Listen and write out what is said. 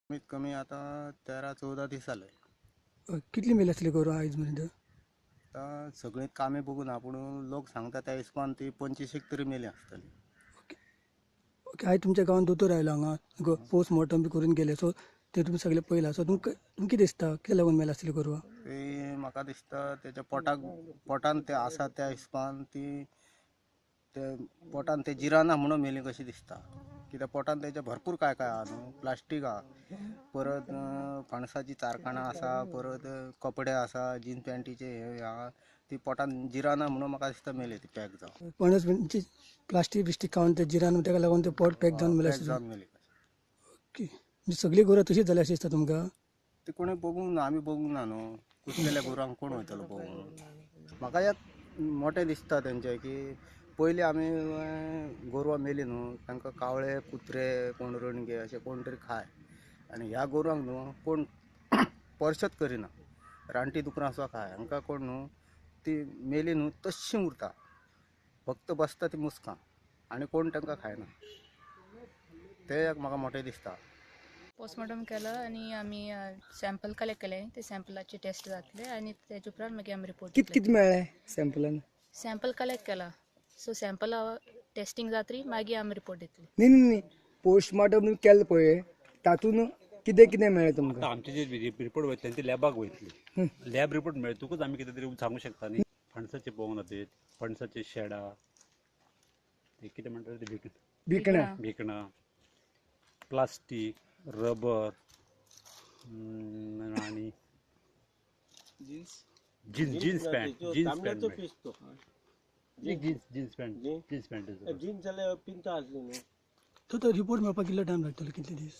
कमीत कमी आता 13-14 दीस जाले. कितली मेली आसली गोरवां आयज मेरेन? आता सगळीं कामे बघून पूण लोक सांगता त्या हिशोबान ती 25 तरी मेली आसतली. ओके, आयज तुमच्या गांवांत दोतोर आयलो हांगा पोस्ट मॉर्टम बी करून गेले, सो ते तुमी सगळे पळयला. सो तुमकां कितें दिसता, कितें लागून मेली आसतली गोरवां? ती म्हाका दिसता तेच्या पोटान ते आसा त्या हिशोबान ती ते पोटान ते जिराना म्हणून मेली कशी दिसता. कित्याक पोटान तेच्या भरपूर काय आहा न्हू, प्लास्टीक आहा, परत फणसाची चारखाणां आसा, परत कपडे आसा, जीन्स पॅन्टीचे हे आहा, ती पोटान जिराना म्हणून म्हाका दिसता मेली ती पॅक जावन. पणस म्हणजे प्लास्टीक बिस्टीक खावन ते जिरान ताका लागून ते पोट पॅक जावन मेले पॅक आसतली. जावन मेली. ओके, म्हणजे सगळी गोरवां तशीच जाली अशी दिसता तुमकां? ते कोणी बघूंक ना, आमी बघूंक ना न्हू, कुसलेल्या गोरवांक कोण वयतलो पळोवंक. म्हाका एक मोठें दिसता तेंचें की पयलीं आमी गोरवां मेली न्हू, तांकां कावळे कुत्रे कोण रणगे अशें कोण तरी खाय, आनी ह्या गोरवांक न्हू कोण स्पर्शच करिना, रानटी दुकरां सुद्दां खाय, हांकां कोण न्हू ती मेली न्हू तश्शी उरता, फक्त बसता ती मुसकां आनी कोण तांकां खायना. ते एक म्हाका मोठें दिसता. पोस्टमॉर्टम केलो आनी आमी सॅम्पल कलेक्ट केले. ते सॅम्पलाचे टेस्ट जातले आनी तेजे उपरांत मागीर आमी रिपोर्ट कितें मेळ्ळें सॅम्पलान? सॅम्पल कलेक्ट केला. सो सॅम्पल टेस्टिंग जातरी मागीर आमी रिपोर्ट दितली. न्ही पोस्टमॉर्टम केलें पळय तातूंत कितें मेळ्ळें तुमकां? आमचे जे रिपोर्ट वयतले ती लॅबाक वयतली. लॅब रिपोर्ट मेळटकूच आमी कितें तरी सांगूं शकता न्ही. फणसाचे पळोवंक जाते, फणसाचे शेडां, ते कितें म्हणटा ते भिकणां, प्लास्टीक, रबर आणि जीन्स पॅन्ट तो रिपोर्ट मेळपाक कितलो टायम लागतलो, कितले दीस?